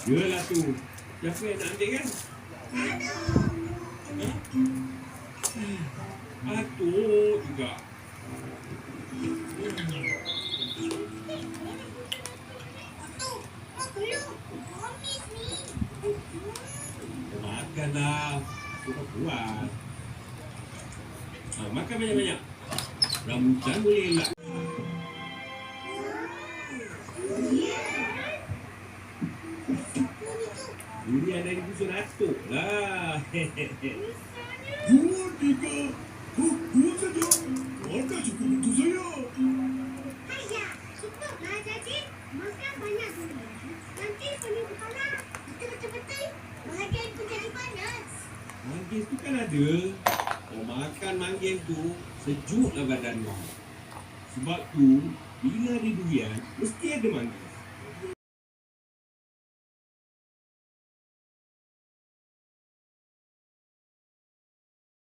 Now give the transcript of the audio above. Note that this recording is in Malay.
Yalah tu. Siapa yang nak ambil kan? Atuk juga. Makanlah. Suka puas. Makan banyak-banyak. Rambutan boleh elak. Durian dari busur atuk lah. Dua, tiga. Dua saja. Makan cukup untuk saya. Ayah, cukuplah jadi. Makan banyak dulu. Nanti penuh kepala. Betul-betul. Bahagian pun jadi panas. Manggis tu kan ada. Kau makan manggis tu, sejuklah badan kau. Sebab tu, bila ada durian, mesti ada manggis.